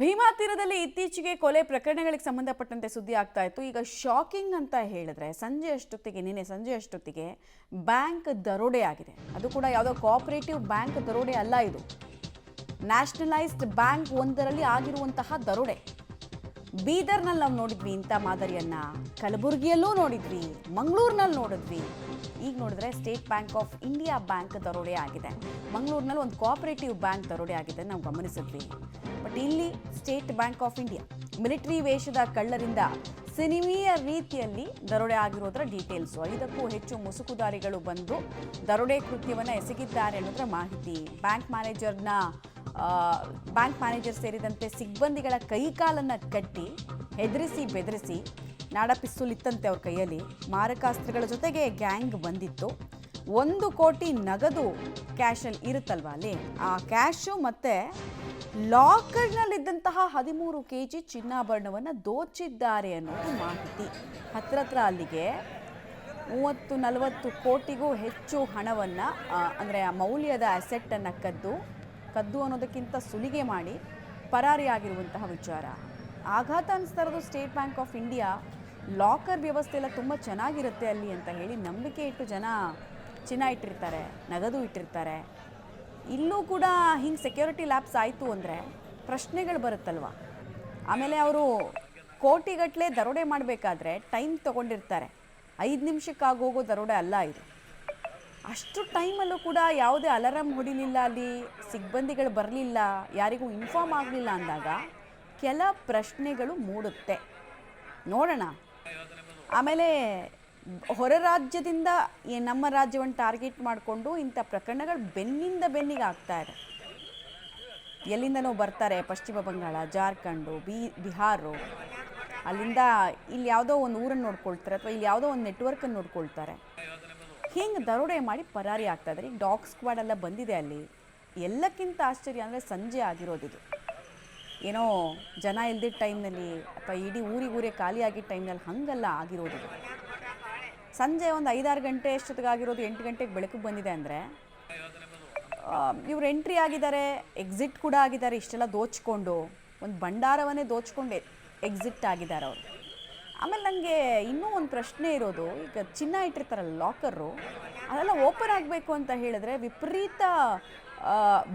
ಭೀಮಾ ತೀರದಲ್ಲಿ ಇತ್ತೀಚೆಗೆ ಕೊಲೆ ಪ್ರಕರಣಗಳಿಗೆ ಸಂಬಂಧಪಟ್ಟಂತೆ ಸುದ್ದಿ ಆಗ್ತಾ ಇತ್ತು. ಈಗ ಶಾಕಿಂಗ್ ಅಂತ ಹೇಳಿದ್ರೆ ನಿನ್ನೆ ಸಂಜೆ ಅಷ್ಟೊತ್ತಿಗೆ ಬ್ಯಾಂಕ್ ದರೋಡೆ ಆಗಿದೆ. ಅದು ಕೂಡ ಯಾವುದೋ ಕೋಆಪರೇಟಿವ್ ಬ್ಯಾಂಕ್ ದರೋಡೆ ಅಲ್ಲ, ಇದು ನ್ಯಾಷನಲೈಸ್ಡ್ ಬ್ಯಾಂಕ್ ಒಂದರಲ್ಲಿ ಆಗಿರುವಂತಹ ದರೋಡೆ. ಬೀದರ್ನಲ್ಲಿ ನಾವು ನೋಡಿದ್ವಿ ಇಂಥ ಮಾದರಿಯನ್ನ, ಕಲಬುರಗಿಯಲ್ಲೂ ನೋಡಿದ್ವಿ, ಮಂಗಳೂರಿನಲ್ಲಿ ನೋಡಿದ್ವಿ. ಈಗ ನೋಡಿದ್ರೆ state bank of India bank ದರೋಡೆ ಆಗಿದೆ. ಮಂಗಳೂರಿನಲ್ಲಿ ಒಂದು ಕೋಆಪರೇಟಿವ್ ಬ್ಯಾಂಕ್ ದರೋಡೆ ಆಗಿದೆ ನಾವು ಗಮನಿಸಿದ್ವಿ. ಬಟ್ ಇಲ್ಲಿ state bank of India military ವೇಷದ ಕಳ್ಳರಿಂದ ಸಿನಿಮೀಯ ರೀತಿಯಲ್ಲಿ ದರೋಡೆ ಆಗಿರೋದ್ರ ಡೀಟೇಲ್ಸ್. 5ಕ್ಕೂ ಹೆಚ್ಚು ಮುಸುಕುದಾರಿಗಳು ಬಂದು ದರೋಡೆ ಕೃತ್ಯವನ್ನು ಎಸಗಿದ್ದಾರೆ ಅನ್ನೋದ್ರ ಮಾಹಿತಿ. ಬ್ಯಾಂಕ್ ಮ್ಯಾನೇಜರ್ ಸೇರಿದಂತೆ ಸಿಬ್ಬಂದಿಗಳ ಕೈಕಾಲನ್ನು ಕಟ್ಟಿ ಹೆದರಿಸಿ ಬೆದರಿಸಿ, ನಾಡ ಪಿಸ್ತೂಲ್ ಇತ್ತಂತೆ ಅವ್ರ ಕೈಯಲ್ಲಿ, ಮಾರಕಾಸ್ತ್ರಗಳ ಜೊತೆಗೆ ಗ್ಯಾಂಗ್ ಬಂದಿತ್ತು. 1 ಕೋಟಿ ನಗದು ಕ್ಯಾಶಲ್ಲಿ ಇರುತ್ತಲ್ವ ಅಲ್ಲಿ, ಆ ಕ್ಯಾಶು ಮತ್ತು ಲಾಕರ್ನಲ್ಲಿದ್ದಂತಹ 13 kg ಚಿನ್ನಾಭರಣವನ್ನು ದೋಚಿದ್ದಾರೆ ಅನ್ನೋದು ಮಾಹಿತಿ. ಹತ್ರ ಅಲ್ಲಿಗೆ 30-40 ಕೋಟಿಗೂ ಹೆಚ್ಚು ಹಣವನ್ನು, ಅಂದರೆ ಆ ಮೌಲ್ಯದ ಅಸೆಟ್ಟನ್ನು ಕದ್ದು ಅನ್ನೋದಕ್ಕಿಂತ ಸುಲಿಗೆ ಮಾಡಿ ಪರಾರಿಯಾಗಿರುವಂತಹ ವಿಚಾರ. ಆಘಾತ ಅನಿಸ್ತಾ ಇರೋದು state bank of India locker ವ್ಯವಸ್ಥೆ ಎಲ್ಲ ತುಂಬ ಚೆನ್ನಾಗಿರುತ್ತೆ ಅಲ್ಲಿ ಅಂತ ಹೇಳಿ ನಂಬಿಕೆ ಇಟ್ಟು ಜನ ಚಿನ್ನ ಇಟ್ಟಿರ್ತಾರೆ, ನಗದು ಇಟ್ಟಿರ್ತಾರೆ. ಇಲ್ಲೂ ಕೂಡ ಹಿಂಗೆ ಸೆಕ್ಯೂರಿಟಿ ಲ್ಯಾಪ್ಸ್ ಆಯಿತು ಅಂದರೆ ಪ್ರಶ್ನೆಗಳು ಬರುತ್ತಲ್ವ. ಆಮೇಲೆ ಅವರು ಕೋಟಿಗಟ್ಟಲೆ ದರೋಡೆ ಮಾಡಬೇಕಾದ್ರೆ ಟೈಮ್ ತೊಗೊಂಡಿರ್ತಾರೆ. 5 ನಿಮಿಷಕ್ಕಾಗೋಗೋ ದರೋಡೆ ಅಲ್ಲ ಇದು. ಅಷ್ಟು ಟೈಮಲ್ಲೂ ಕೂಡ ಯಾವುದೇ ಅಲಾರಾಮ್ ಹೊಡಿಲಿಲ್ಲ, ಅಲ್ಲಿ ಸಿಬ್ಬಂದಿಗಳು ಬರಲಿಲ್ಲ, ಯಾರಿಗೂ ಇನ್ಫಾರ್ಮ್ ಆಗಲಿಲ್ಲ ಅಂದಾಗ ಕೆಲ ಪ್ರಶ್ನೆಗಳು ಮೂಡುತ್ತೆ. ನೋಡೋಣ. ಆಮೇಲೆ ಹೊರ ರಾಜ್ಯದಿಂದ ನಮ್ಮ ರಾಜ್ಯವನ್ನು ಟಾರ್ಗೆಟ್ ಮಾಡಿಕೊಂಡು ಇಂಥ ಪ್ರಕರಣಗಳು ಬೆನ್ನಿಗೆ ಆಗ್ತಾ ಇದೆ. ಎಲ್ಲಿಂದನೋ ಬರ್ತಾರೆ, ಪಶ್ಚಿಮ ಬಂಗಾಳ, ಜಾರ್ಖಂಡು, ಬಿಹಾರು, ಅಲ್ಲಿಂದ ಇಲ್ಲಿ ಯಾವುದೋ ಒಂದು ಊರನ್ನು ನೋಡ್ಕೊಳ್ತಾರೆ ಅಥವಾ ಇಲ್ಲಿ ಯಾವುದೋ ಒಂದು ನೆಟ್ವರ್ಕನ್ನು ನೋಡ್ಕೊಳ್ತಾರೆ. ಹಿಂಗೆ ದರೋಡೆ ಮಾಡಿ ಪರಾರಿ ಆಗ್ತಾ ಇದ್ದಾರೆ. ಈಗ ಡಾಗ್ ಸ್ಕ್ವಾಡ್ ಎಲ್ಲ ಬಂದಿದೆ ಅಲ್ಲಿ. ಎಲ್ಲಕ್ಕಿಂತ ಆಶ್ಚರ್ಯ ಅಂದರೆ ಸಂಜೆ ಆಗಿರೋದಿದು. ಏನೋ ಜನ ಇಲ್ದಿದ್ದ ಟೈಮ್ನಲ್ಲಿ ಅಥವಾ ಇಡೀ ಊರೇ ಖಾಲಿಯಾಗಿದ್ದ ಟೈಮ್ನಲ್ಲಿ ಹಾಗಲ್ಲ ಆಗಿರೋದು. ಸಂಜೆ ಒಂದು 5-6 ಗಂಟೆ ಎಷ್ಟೊತ್ತಿಗಾಗಿರೋದು, 8 ಗಂಟೆಗೆ ಬೆಳಕಿಗೆ ಬಂದಿದೆ ಅಂದರೆ ಇವ್ರು ಎಂಟ್ರಿ ಆಗಿದ್ದಾರೆ, ಎಕ್ಸಿಟ್ ಕೂಡ ಆಗಿದ್ದಾರೆ. ಇಷ್ಟೆಲ್ಲ ದೋಚ್ಕೊಂಡು ಒಂದು ಭಂಡಾರವನ್ನೇ ದೋಚ್ಕೊಂಡು ಎಕ್ಸಿಟ್ ಆಗಿದ್ದಾರೆ ಅವರು. ಆಮೇಲೆ ನನಗೆ ಇನ್ನೂ ಒಂದು ಪ್ರಶ್ನೆ ಇರೋದು, ಈಗ ಚಿನ್ನ ಇಟ್ಟಿರ್ತಾರಲ್ಲ ಲಾಕರು, ಅದೆಲ್ಲ ಓಪನ್ ಆಗಬೇಕು ಅಂತ ಹೇಳಿದ್ರೆ ವಿಪರೀತ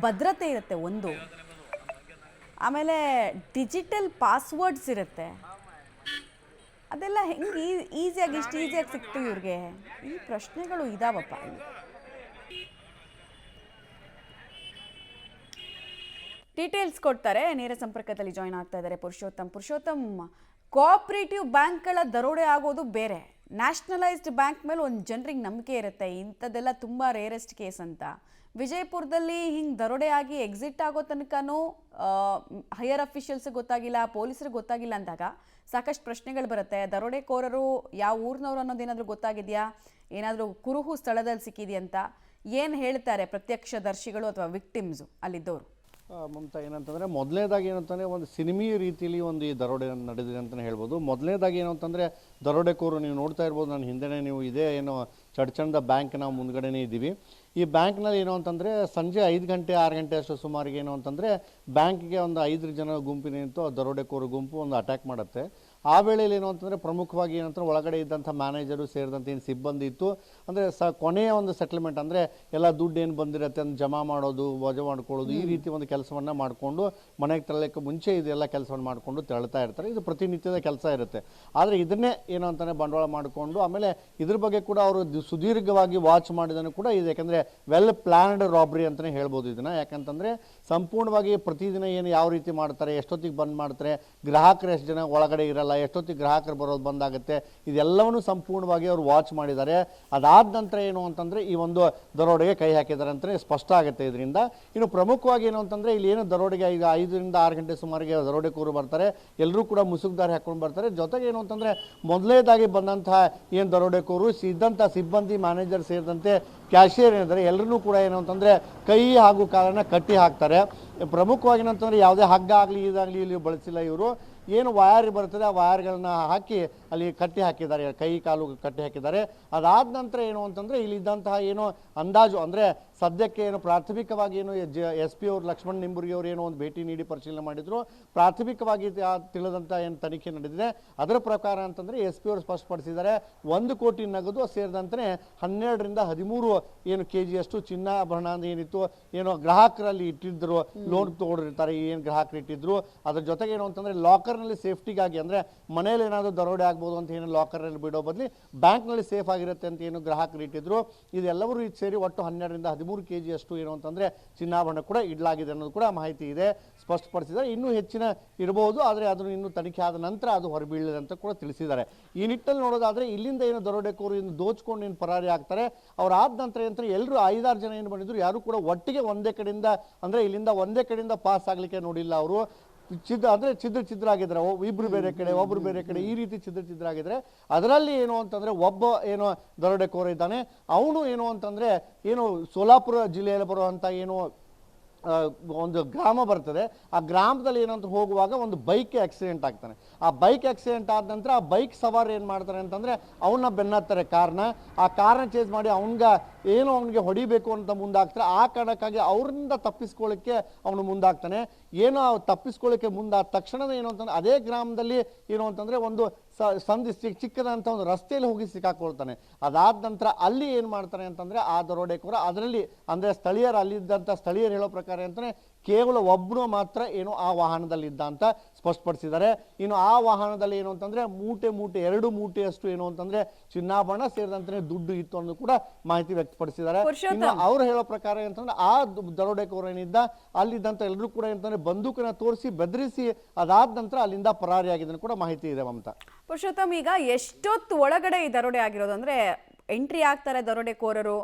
ಭದ್ರತೆ ಇರುತ್ತೆ ಒಂದು. ಆಮೇಲೆ ಡಿಜಿಟಲ್ ಪಾಸ್ವರ್ಡ್ಸ್ ಇರುತ್ತೆ. ಅದೆಲ್ಲ ಹೆಂಗೆ ಇಷ್ಟು ಈಸಿಯಾಗಿ ಸಿಕ್ತು ಇವ್ರಿಗೆ? ಈ ಪ್ರಶ್ನೆಗಳು ಇದಾವಪ್ಪ. ಡೀಟೇಲ್ಸ್ ಕೊಡ್ತಾರೆ. ನೇರ ಸಂಪರ್ಕದಲ್ಲಿ ಜಾಯ್ನ್ ಆಗ್ತಾ ಇದ್ದಾರೆ ಪುರುಷೋತ್ತಮ್. ಕೋಆಪರೇಟಿವ್ ಬ್ಯಾಂಕ್ಗಳ ದರೋಡೆ ಆಗೋದು ಬೇರೆ, ನ್ಯಾಷನಲೈಸ್ಡ್ ಬ್ಯಾಂಕ್ ಮೇಲೆ ಒಂದು ಜನರಿಗೆ ನಂಬಿಕೆ ಇರುತ್ತೆ, ಇಂಥದ್ದೆಲ್ಲ ತುಂಬ ರೇರೆಸ್ಟ್ ಕೇಸ್ ಅಂತ. ವಿಜಯಪುರದಲ್ಲಿ ಹಿಂಗೆ ದರೋಡೆ ಆಗಿ ಎಕ್ಸಿಟ್ ಆಗೋ ತನಕನೂ ಹೈಯರ್ ಅಫಿಷಿಯಲ್ಸ್ಗೆ ಗೊತ್ತಾಗಿಲ್ಲ, ಪೊಲೀಸರಿಗೆ ಗೊತ್ತಾಗಿಲ್ಲ ಅಂದಾಗ ಸಾಕಷ್ಟು ಪ್ರಶ್ನೆಗಳು ಬರುತ್ತೆ. ದರೋಡೆಕೋರರು ಯಾವ ಊರಿನವರು ಅನ್ನೋದೇನಾದರೂ ಗೊತ್ತಾಗಿದೆಯಾ? ಏನಾದರೂ ಕುರುಹು ಸ್ಥಳದಲ್ಲಿ ಸಿಕ್ಕಿದೆಯಂತ ಏನು ಹೇಳ್ತಾರೆ ಪ್ರತ್ಯಕ್ಷದರ್ಶಿಗಳು ಅಥವಾ ವಿಕ್ಟಿಮ್ಸು ಅಲ್ಲಿದ್ದವರು? ಮಮತಾ, ಏನಂತಂದರೆ ಮೊದಲನೇದಾಗಿ ಏನಂತಂದರೆ ಒಂದು ಸಿನಿಮೀಯ ರೀತಿಯಲ್ಲಿ ಒಂದು ಈ ದರೋಡೆ ನಡೆದಿದೆ ಅಂತಲೇ ಹೇಳ್ಬೋದು. ಮೊದಲನೇದಾಗಿ ಏನು ಅಂತಂದರೆ ದರೋಡೆಕೋರು ನೀವು ನೋಡ್ತಾ ಇರ್ಬೋದು, ನನ್ನ ಹಿಂದೆನೇ ನೀವು ಇದೇ ಏನೋ ಚಡ್ಚಂದ ಬ್ಯಾಂಕ್ನ ಮುಂದ್ಗಡೆನೇ ಇದ್ದೀವಿ. ಈ ಬ್ಯಾಂಕ್ನಲ್ಲಿ ಏನು ಅಂತಂದರೆ ಸಂಜೆ 5 ಗಂಟೆ 6 ಗಂಟೆ ಅಷ್ಟು ಸುಮಾರಿಗೆ ಏನು ಅಂತಂದರೆ ಬ್ಯಾಂಕಿಗೆ ಒಂದು 5 ಜನ ಗುಂಪಿನಿಂದ ದರೋಡೆಕೋರು ಗುಂಪು ಒಂದು ಅಟ್ಯಾಕ್ ಮಾಡುತ್ತೆ. ಆ ವೇಳೆಯಲ್ಲಿ ಏನು ಅಂತಂದರೆ ಪ್ರಮುಖವಾಗಿ ಏನಂತಂದ್ರೆ ಒಳಗಡೆ ಇದ್ದಂಥ ಮ್ಯಾನೇಜರು ಸೇರಿದಂತೆ ಏನು ಸಿಬ್ಬಂದಿ ಇತ್ತು, ಅಂದರೆ ಕೊನೆಯ ಒಂದು ಸೆಟ್ಲ್ಮೆಂಟ್, ಅಂದರೆ ಎಲ್ಲ ದುಡ್ಡು ಏನು ಬಂದಿರುತ್ತೆ ಅದನ್ನು ಜಮಾ ಮಾಡೋದು, ವಜಾ ಮಾಡ್ಕೊಳ್ಳೋದು, ಈ ರೀತಿ ಒಂದು ಕೆಲಸವನ್ನು ಮಾಡಿಕೊಂಡು ಮನೆಗೆ ತೆರಳಕ್ಕೆ ಮುಂಚೆ ಇದೆಲ್ಲ ಕೆಲಸವನ್ನು ಮಾಡಿಕೊಂಡು ತೆರಳ್ತಾ ಇರ್ತಾರೆ. ಇದು ಪ್ರತಿನಿತ್ಯದ ಕೆಲಸ ಇರುತ್ತೆ. ಆದರೆ ಇದನ್ನೇ ಏನು ಅಂತಾನೆ ಬಂಡವಾಳ ಮಾಡಿಕೊಂಡು ಆಮೇಲೆ ಇದ್ರ ಬಗ್ಗೆ ಕೂಡ ಅವರು ಸುದೀರ್ಘವಾಗಿ ವಾಚ್ ಮಾಡಿದನು ಕೂಡ ಇದೆ. ಯಾಕಂದರೆ ವೆಲ್ ಪ್ಲ್ಯಾನ್ಡ್ ರಾಬ್ರಿ ಅಂತಲೇ ಹೇಳ್ಬೋದು ಇದನ್ನು. ಯಾಕಂತಂದರೆ ಸಂಪೂರ್ಣವಾಗಿ ಪ್ರತಿದಿನ ಏನು ಯಾವ ರೀತಿ ಮಾಡ್ತಾರೆ, ಎಷ್ಟೊತ್ತಿಗೆ ಬಂದ್ ಮಾಡ್ತಾರೆ, ಗ್ರಾಹಕರು ಎಷ್ಟು ಜನ ಒಳಗಡೆ ಇರಲ್ಲ, ಎಷ್ಟೊತ್ತಿಗೆ ಗ್ರಾಹಕರು ಬರೋದು ಬಂದಾಗುತ್ತೆ, ಇದೆಲ್ಲವನ್ನೂ ಸಂಪೂರ್ಣವಾಗಿ ಅವರು ವಾಚ್ ಮಾಡಿದ್ದಾರೆ. ಅದಾದ ನಂತರ ಏನು ಅಂತಂದರೆ ಈ ಒಂದು ದರೋಡೆಗೆ ಕೈ ಹಾಕಿದ್ದಾರೆ ಅಂತಲೇ ಸ್ಪಷ್ಟ ಆಗುತ್ತೆ ಇದರಿಂದ. ಇನ್ನು ಪ್ರಮುಖವಾಗಿ ಏನು ಅಂತಂದರೆ ಇಲ್ಲಿ ಏನು ದರೋಡೆಗೆ ಈಗ 5ರಿಂದ 6 ಗಂಟೆ ಸುಮಾರಿಗೆ ದರೋಡೆಕೋರು ಬರ್ತಾರೆ, ಎಲ್ಲರೂ ಕೂಡ ಮುಸುಕ್ದಾರಿ ಹಾಕ್ಕೊಂಡು ಬರ್ತಾರೆ. ಜೊತೆಗೆ ಏನು ಅಂತಂದರೆ ಮೊದಲನೇದಾಗಿ ಬಂದಂತಹ ಏನು ದರೋಡೆಕೋರು ಇದ್ದಂಥ ಸಿಬ್ಬಂದಿ, ಮ್ಯಾನೇಜರ್ ಸೇರಿದಂತೆ ಕ್ಯಾಶಿಯರ್ ಏನಿದ್ದಾರೆ ಎಲ್ಲರೂ ಕೂಡ ಏನು ಅಂತಂದರೆ ಕೈ ಹಾಗೂ ಕಾಲನ್ನು ಕಟ್ಟಿ ಹಾಕ್ತಾರೆ. ಪ್ರಮುಖವಾಗಿ ಏನಂತಂದರೆ ಯಾವುದೇ ಹಗ್ಗ ಆಗಲಿ ಇದಾಗಲಿ ಇಲ್ಲಿ ಬಳಸಿಲ್ಲ. ಇವರು ಏನು ವಯರ್ ಬರ್ತದೆ ಆ ವಯರ್ಗಳನ್ನ ಹಾಕಿ ಅಲ್ಲಿ ಕಟ್ಟಿ ಹಾಕಿದ್ದಾರೆ, ಕೈ ಕಾಲು ಕಟ್ಟಿ ಹಾಕಿದ್ದಾರೆ. ಅದಾದ ನಂತರ ಏನು ಅಂತಂದರೆ ಇಲ್ಲಿದ್ದಂತಹ ಏನು ಅಂದಾಜು ಅಂದರೆ ಸದ್ಯಕ್ಕೆ ಏನು ಪ್ರಾಥಮಿಕವಾಗಿ ಏನು SP ಅವರು ಲಕ್ಷ್ಮಣ್ ನಿಂಬುರ್ಗಿ ಅವರು ಏನೋ ಒಂದು ಭೇಟಿ ನೀಡಿ ಪರಿಶೀಲನೆ ಮಾಡಿದ್ರು. ಪ್ರಾಥಮಿಕವಾಗಿ ತಿಳಿದಂಥ ಏನು ತನಿಖೆ ನಡೆದಿದೆ ಅದರ ಪ್ರಕಾರ ಅಂತಂದರೆ SP ಅವರು ಸ್ಪಷ್ಟಪಡಿಸಿದ್ದಾರೆ 1 ಕೋಟಿ ನಗದು ಸೇರಿದಂತೆ 12 ರಿಂದ 13 ಏನು KGಯಷ್ಟು ಚಿನ್ನಾಭರಣ ಏನಿತ್ತು ಏನೋ ಗ್ರಾಹಕರಲ್ಲಿ ಇಟ್ಟಿದ್ರು, ಲೋನ್ ತಗೊಂಡಿರ್ತಾರೆ ಏನು ಗ್ರಾಹಕರು ಇಟ್ಟಿದ್ರು. ಅದ್ರ ಜೊತೆಗೆ ಏನು ಅಂತಂದರೆ ಲಾಕರ್ನಲ್ಲಿ ಸೇಫ್ಟಿಗಾಗಿ ಅಂದರೆ ಮನೇಲಿ ಏನಾದರೂ ದರೋಡೆ ಆಗ್ಬೋದು ಅಂತ ಏನು ಲಾಕರ್ನಲ್ಲಿ ಬಿಡೋ ಬದಲಿ ಬ್ಯಾಂಕ್ನಲ್ಲಿ ಸೇಫ್ ಆಗಿರುತ್ತೆ ಅಂತ ಏನು ಗ್ರಾಹಕರು ಇಟ್ಟಿದ್ರು. ಇದೆಲ್ಲವರೂ ಇದು ಸೇರಿ ಒಟ್ಟು 12 ರಿಂದ 13 KGಯಷ್ಟು ಏನು ಅಂತಂದರೆ ಚಿನ್ನಾಭರಣ ಕೂಡ ಇಡಲಾಗಿದೆ ಅನ್ನೋದು ಕೂಡ ಮಾಹಿತಿ ಇದೆ, ಸ್ಪಷ್ಟಪಡಿಸಿದ್ದಾರೆ. ಇನ್ನೂ ಹೆಚ್ಚಿನ ಇರಬಹುದು, ಆದರೆ ಅದನ್ನು ಇನ್ನೂ ತನಿಖೆ ಆದ ನಂತರ ಅದು ಹೊರಬೀಳಿದೆ ಅಂತ ಕೂಡ ತಿಳಿಸಿದ್ದಾರೆ. ಈ ನಿಟ್ಟಲ್ಲಿ ನೋಡೋದಾದರೆ ಇಲ್ಲಿಂದ ಏನು ದರೋಡೆಕೋರು ಇನ್ನು ದೋಚ್ಕೊಂಡು ಏನು ಪರಾರಿ ಆಗ್ತಾರೆ, ಅವ್ರು ಆದ ನಂತರ ಏನಂತಾರೆ ಎಲ್ಲರೂ 5-6 ಜನ ಏನು ಬಂದಿದ್ರು, ಯಾರು ಕೂಡ ಒಟ್ಟಿಗೆ ಒಂದೇ ಕಡೆಯಿಂದ ಅಂದರೆ ಇಲ್ಲಿಂದ ಒಂದೇ ಕಡೆಯಿಂದ ಪಾಸ್ ಆಗಲಿಕ್ಕೆ ನೋಡಿಲ್ಲ. ಅವರು ಛಿದ್ರ ಆಗಿದ್ರೆ ಇಬ್ರು ಬೇರೆ ಕಡೆ ಒಬ್ರು ಬೇರೆ ಕಡೆ ಈ ರೀತಿ ಛಿದ್ರ ಆಗಿದ್ರೆ ಅದರಲ್ಲಿ ಏನು ಅಂತಂದ್ರೆ ಒಬ್ಬ ಏನೋ ದರೋಡೆಕೋರ ಇದ್ದಾನೆ. ಅವನು ಏನು ಅಂತಂದ್ರೆ ಏನು ಸೋಲಾಪುರ ಜಿಲ್ಲೆಯಲ್ಲಿ ಬರುವಂತ ಏನು ಒಂದು ಗ್ರಾಮ ಬರ್ತದೆ, ಆ ಗ್ರಾಮದಲ್ಲಿ ಏನಂತ ಹೋಗುವಾಗ ಒಂದು ಬೈಕ್ ಆಕ್ಸಿಡೆಂಟ್ ಆಗ್ತಾನೆ. ಆ ಬೈಕ್ ಆಕ್ಸಿಡೆಂಟ್ ಆದ ನಂತರ ಆ ಬೈಕ್ ಸವಾರ ಏನು ಮಾಡ್ತಾರೆ ಅಂತಂದರೆ ಅವನ್ನ ಬೆನ್ನತ್ತಾರೆ ಆ ಕಾರ್ನ ಚೇಸ್ ಮಾಡಿ ಅವನಿಗೆ ಹೊಡಿಬೇಕು ಅಂತ ಮುಂದಾಗ್ತಾರೆ. ಆ ಕಾರಣಕ್ಕಾಗಿ ಅವರಿಂದ ತಪ್ಪಿಸ್ಕೊಳ್ಳಿಕ್ಕೆ ಅವನು ಮುಂದಾಗ್ತಾನೆ. ಏನೋ ತಪ್ಪಿಸ್ಕೊಳ್ಳಿಕ್ಕೆ ಮುಂದಾದ ತಕ್ಷಣದ ಏನು ಅಂತಂದ್ರೆ ಅದೇ ಗ್ರಾಮದಲ್ಲಿ ಏನು ಅಂತಂದರೆ ಒಂದು ಚಿಕ್ಕದಂಥ ಒಂದು ರಸ್ತೆಯಲ್ಲಿ ಹೋಗಿ ಸಿಕ್ಕಾಕೊಳ್ತಾನೆ. ಅದಾದ ನಂತರ ಅಲ್ಲಿ ಏನು ಮಾಡ್ತಾನೆ ಅಂತಂದರೆ ಆ ದರೋಡೆಕೋರ ಅದರಲ್ಲಿ ಅಂದರೆ ಅಲ್ಲಿದ್ದಂಥ ಸ್ಥಳೀಯರು ಹೇಳೋ ಪ್ರಕಾರ ಅಂತಂದರೆ ಕೇವಲ ಒಬ್ಬರು ಮಾತ್ರ ಏನು ಆ ವಾಹನದಲ್ಲಿ ಇದ್ದ ಅಂತ ಸ್ಪಷ್ಟಪಡಿಸಿದ್ದಾರೆ. ಇನ್ನು ಆ ವಾಹನದಲ್ಲಿ ಏನು ಅಂತಂದರೆ ಮೂಟೆ 2 ಮೂಟೆಯಷ್ಟು ಏನು ಅಂತಂದರೆ ಚಿನ್ನಾಭರಣ ಸೇರಿದಂತೆ ದುಡ್ಡು ಇತ್ತು ಅನ್ನೋದು ಕೂಡ ಮಾಹಿತಿ ವ್ಯಕ್ತಪಡಿಸಿದ್ದಾರೆ. ಇನ್ನು ಅವ್ರು ಹೇಳೋ ಪ್ರಕಾರ ಅಂತಂದ್ರೆ ಆ ದರೋಡೆಕೋರ ಏನಿದ್ದ ಅಲ್ಲಿದ್ದಂಥ ಎಲ್ಲರೂ ಕೂಡ ಏನಂತಂದ್ರೆ ಬಂದೂಕನ್ನ ತೋರಿಸಿ ಬೆದರಿಸಿ ಅದಾದ ನಂತರ ಅಲ್ಲಿಂದ ಪರಾರಿಯಾಗಿದ್ದನ್ನು ಕೂಡ ಮಾಹಿತಿ ಇದೆ. ಮಮತಾ, ಪುರುಷೋತ್ತಮ್, ಈಗ ಎಷ್ಟೊತ್ತು ಒಳಗಡೆ ಈ ದರೋಡೆ ಆಗಿರೋದು? ಅಂದರೆ ಎಂಟ್ರಿ ಆಗ್ತಾರೆ ದರೋಡೆಕೋರರು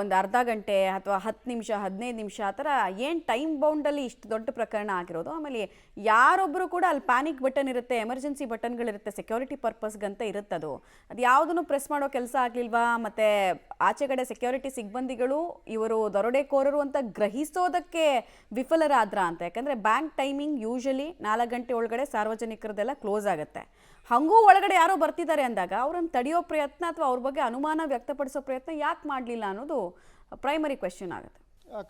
ಒಂದು ಅರ್ಧ ಗಂಟೆ ಅಥವಾ 10 ನಿಮಿಷ 15 ನಿಮಿಷ ಆ ಥರ ಏನು ಟೈಮ್ ಬೌಂಡಲ್ಲಿ ಇಷ್ಟು ದೊಡ್ಡ ಪ್ರಕರಣ ಆಗಿರೋದು? ಆಮೇಲೆ ಯಾರೊಬ್ಬರು ಕೂಡ ಅಲ್ಲಿ ಪ್ಯಾನಿಕ್ ಬಟನ್ ಇರುತ್ತೆ, ಎಮರ್ಜೆನ್ಸಿ ಬಟನ್ಗಳಿರುತ್ತೆ, ಸೆಕ್ಯೂರಿಟಿ ಪರ್ಪಸ್ಗಂತ ಇರುತ್ತೆ. ಅದು ಯಾವುದನ್ನು ಪ್ರೆಸ್ ಮಾಡೋ ಕೆಲಸ ಆಗಲಿಲ್ವಾ? ಮತ್ತು ಆಚೆಗಡೆ ಸೆಕ್ಯೂರಿಟಿ ಸಿಬ್ಬಂದಿಗಳು ಇವರು ದರೋಡೆಕೋರರು ಅಂತ ಗ್ರಹಿಸೋದಕ್ಕೆ ವಿಫಲರಾದ್ರ ಅಂತ? ಯಾಕಂದರೆ ಬ್ಯಾಂಕ್ ಟೈಮಿಂಗ್ ಯೂಶಲಿ 4 ಗಂಟೆ ಒಳಗಡೆ ಸಾರ್ವಜನಿಕರದೆಲ್ಲ ಕ್ಲೋಸ್ ಆಗುತ್ತೆ. ಹಂಗೂ ಒಳಗಡೆ ಯಾರೋ ಬರ್ತಿದ್ದಾರೆ ಅಂದಾಗ ಅವ್ರನ್ನ ತಡೆಯೋ ಪ್ರಯತ್ನ ಅಥವಾ ಅವ್ರ ಬಗ್ಗೆ ಅನುಮಾನ ವ್ಯಕ್ತಪಡಿಸೋ ಪ್ರಯತ್ನ ಯಾಕೆ ಮಾಡಲಿಲ್ಲ ಅನ್ನೋದು ಪ್ರೈಮರಿ ಕ್ವೆಶ್ಚನ್ ಆಗುತ್ತೆ.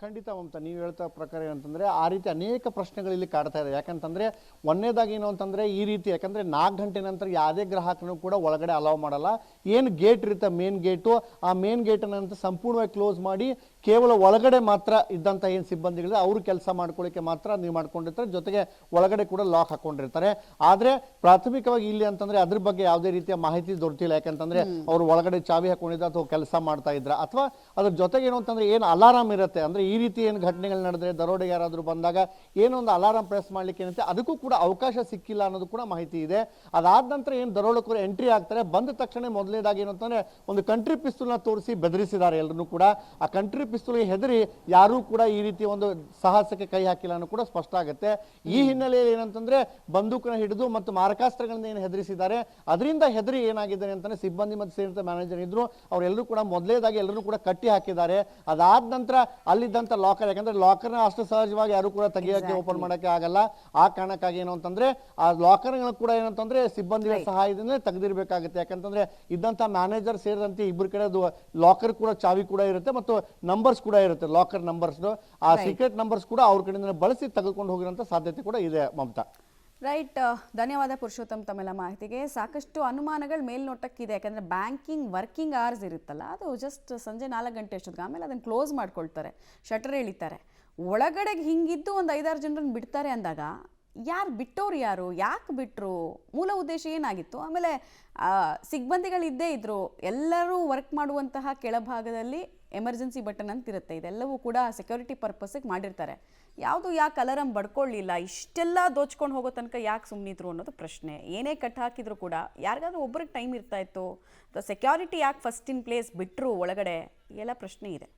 ಖಂಡಿತ ಮಮತಾ, ನೀವು ಹೇಳ್ತಾ ಪ್ರಕಾರ ಏನಂತಂದರೆ ಆ ರೀತಿ ಅನೇಕ ಪ್ರಶ್ನೆಗಳಲ್ಲಿ ಕಾಡ್ತಾ ಇದೆ. ಯಾಕಂತಂದರೆ ಒಂದನೇದಾಗಿ ಏನು ಅಂತಂದರೆ ಈ ರೀತಿ ಯಾಕಂದರೆ 4 ಗಂಟೆ ನಂತರ ಯಾವುದೇ ಗ್ರಾಹಕನೂ ಕೂಡ ಒಳಗಡೆ ಅಲೌ ಮಾಡಲ್ಲ. ಏನು ಗೇಟ್ ಇರುತ್ತೆ ಮೇನ್ ಗೇಟು, ಆ ಮೇನ್ ಗೇಟನ್ನಂತ ಸಂಪೂರ್ಣವಾಗಿ ಕ್ಲೋಸ್ ಮಾಡಿ ಕೇವಲ ಒಳಗಡೆ ಮಾತ್ರ ಇದ್ದಂಥ ಏನು ಸಿಬ್ಬಂದಿಗಳಿದೆ ಅವರು ಕೆಲಸ ಮಾಡ್ಕೊಳ್ಳಿಕ್ಕೆ ಮಾತ್ರ ನೀವು ಮಾಡ್ಕೊಂಡಿರ್ತಾರೆ. ಜೊತೆಗೆ ಒಳಗಡೆ ಕೂಡ ಲಾಕ್ ಹಾಕೊಂಡಿರ್ತಾರೆ. ಆದರೆ ಪ್ರಾಥಮಿಕವಾಗಿ ಇಲ್ಲಿ ಅಂತಂದರೆ ಅದ್ರ ಬಗ್ಗೆ ಯಾವುದೇ ರೀತಿಯ ಮಾಹಿತಿ ದೊರೆತಿಲ್ಲ. ಯಾಕಂತಂದರೆ ಅವರು ಒಳಗಡೆ ಚಾವಿ ಹಾಕೊಂಡಿದ್ದ ಅಥವಾ ಕೆಲಸ ಮಾಡ್ತಾ ಇದ್ರ ಅಥವಾ ಅದ್ರ ಜೊತೆಗೆ ಏನು ಅಂತಂದರೆ ಏನು ಅಲಾರಾಮ್ ಇರುತ್ತೆ ಅಂದರೆ ಈ ರೀತಿ ಏನು ಘಟನೆಗಳು ನಡೆದ್ರೆ ದರೋಡೆಗೆ ಯಾರಾದರೂ ಬಂದಾಗ ಏನೊಂದು ಅಲಾರಾಮ್ ಪ್ರೆಸ್ ಮಾಡಲಿಕ್ಕೆ ಏನಂತೆ ಅದಕ್ಕೂ ಕೂಡ ಅವಕಾಶ ಸಿಕ್ಕಿಲ್ಲ ಅನ್ನೋದು ಕೂಡ ಮಾಹಿತಿ ಇದೆ. ಅದಾದ ನಂತರ ಏನು ದರೋಡೆಕೋರು ಎಂಟ್ರಿ ಆಗ್ತಾರೆ, ಬಂದ ತಕ್ಷಣ ಮೊದಲನೇದಾಗಿ ಏನು ಅಂತಂದರೆ ಒಂದು ಕಂಟ್ರಿ ಪಿಸ್ತೂಲ್ನ ತೋರಿಸಿ ಬೆದರಿಸಿದ್ದಾರೆ ಎಲ್ಲರೂ ಕೂಡ. ಆ ಕಂಟ್ರಿ ಪಿಸ್ತೂಲ್ಗೆ ಹೆದರಿ ಯಾರೂ ಕೂಡ ಈ ರೀತಿ ಒಂದು ಸಾಹಸಕ್ಕೆ ಕೈ ಹಾಕಿಲ್ಲ ಅನ್ನೋ ಕೂಡ ಸ್ಪಷ್ಟ ಆಗುತ್ತೆ. ಈ ಹಿನ್ನೆಲೆಯಲ್ಲಿ ಏನಂತಂದ್ರೆ ಬಂದೂಕನ ಹಿಡಿದು ಮತ್ತು ಮಾರಕಾಸ್ತ್ರಗಳಿಂದ ಏನು ಹೆದರಿಸಿದ್ದಾರೆ ಅದರಿಂದ ಹೆದರಿ ಏನಾಗಿದ್ದಾರೆ ಅಂತಂದ್ರೆ ಸಿಬ್ಬಂದಿ ಮತ್ತು ಸೇರಿದ ಮ್ಯಾನೇಜರ್ ಇದ್ರು ಅವರೆಲ್ಲರೂ ಕೂಡ ಮೊದಲೇದಾಗಿ ಎಲ್ಲರೂ ಕೂಡ ಕಟ್ಟಿ ಹಾಕಿದ್ದಾರೆ. ಅದಾದ ನಂತರ ಅಲ್ಲಿದ್ದಂಥ ಲಾಕರ್, ಯಾಕಂದ್ರೆ ಲಾಕರ್ನ ಅಷ್ಟು ಸಹಜವಾಗಿ ಯಾರು ಕೂಡ ತೆಗಿಯೋಕ್ಕೆ ಓಪನ್ ಮಾಡೋಕ್ಕೆ ಆಗಲ್ಲ. ಆ ಕಾರಣಕ್ಕಾಗಿ ಏನು ಅಂತಂದ್ರೆ ಆ ಲಾಕರ್ಗಳು ಕೂಡ ಏನಂತಂದ್ರೆ ಸಿಬ್ಬಂದಿಗಳ ಸಹಾಯದಿಂದ ತೆಗೆದಿರಬೇಕಾಗುತ್ತೆ. ಯಾಕಂತಂದ್ರೆ ಇದ್ದಂಥ ಮ್ಯಾನೇಜರ್ ಸೇರಿದಂತೆ ಇಬ್ಬರು ಕಡೆ ಲಾಕರ್ ಕೂಡ ಚಾವಿ ಕೂಡ ಇರುತ್ತೆ ಮತ್ತು ನಂಬರ್ಸ್ ಕೂಡ ಇರುತ್ತೆ, ಲಾಕರ್ ನಂಬರ್ಸ್, ಆ ಸೀಕ್ರೆಟ್ ನಂಬರ್ಸ್ ಕೂಡ ಅವ್ರ ಕಡೆಯಿಂದ ಬಳಸಿ ತೆಗೆದುಕೊಂಡು ಹೋಗಿರೋಂಥ ಸಾಧ್ಯತೆ ಕೂಡ ಇದೆ. ಮಮತಾ, ರೈಟ್, ಧನ್ಯವಾದ ಪುರುಷೋತ್ತಮ್ ತಮ್ಮೆಲ್ಲ ಮಾಹಿತಿಗೆ. ಸಾಕಷ್ಟು ಅನುಮಾನಗಳು ಮೇಲ್ನೋಟಕ್ಕಿದೆ. ಯಾಕಂದರೆ ಬ್ಯಾಂಕಿಂಗ್ ವರ್ಕಿಂಗ್ ಅವರ್ಸ್ ಇರುತ್ತಲ್ಲ, ಅದು ಜಸ್ಟ್ ಸಂಜೆ 4 ಗಂಟೆ ಅಷ್ಟೊತ್ತಿಗೆ, ಆಮೇಲೆ ಅದನ್ನು ಕ್ಲೋಸ್ ಮಾಡ್ಕೊಳ್ತಾರೆ, ಶಟರ್ ಎಳಿತಾರೆ. ಒಳಗಡೆಗೆ ಹಿಂಗಿದ್ದು ಒಂದು 5-6 ಜನರನ್ನು ಬಿಡ್ತಾರೆ ಅಂದಾಗ ಯಾರು ಬಿಟ್ಟವ್ರು, ಯಾರು, ಯಾಕೆ ಬಿಟ್ಟರು, ಮೂಲ ಉದ್ದೇಶ ಏನಾಗಿತ್ತು? ಆಮೇಲೆ ಸಿಬ್ಬಂದಿಗಳಿದ್ದೇ ಇದ್ದರು, ಎಲ್ಲರೂ ವರ್ಕ್ ಮಾಡುವಂತಹ ಕೆಳಭಾಗದಲ್ಲಿ ಎಮರ್ಜೆನ್ಸಿ ಬಟನ್ ಅಂತಿರುತ್ತೆ, ಇದೆಲ್ಲವೂ ಕೂಡ ಸೆಕ್ಯೂರಿಟಿ ಪರ್ಪಸ್ಸಿಗೆ ಮಾಡಿರ್ತಾರೆ. ಯಾವುದು ಯಾಕೆ ಅಲಾರಮ್ ಬಡ್ಕೊಳ್ಳಿಲ್ಲ, ಇಷ್ಟೆಲ್ಲ ದೋಚ್ಕೊಂಡು ಹೋಗೋ ತನಕ ಯಾಕೆ ಸುಮ್ಮನಿದ್ರು ಅನ್ನೋದು ಪ್ರಶ್ನೆ. ಏನೇ ಕಟ್ ಹಾಕಿದ್ರು ಕೂಡ ಯಾರಿಗಾದ್ರೂ ಒಬ್ಬರಿಗೆ ಟೈಮ್ ಇರ್ತಾ ಇತ್ತು, ಸೆಕ್ಯೂರಿಟಿ ಯಾಕೆ ಫಸ್ಟ್ ಇನ್ ಪ್ಲೇಸ್ ಬಿಟ್ಟರು ಒಳಗಡೆ, ಎಲ್ಲ ಪ್ರಶ್ನೆ ಇದೆ.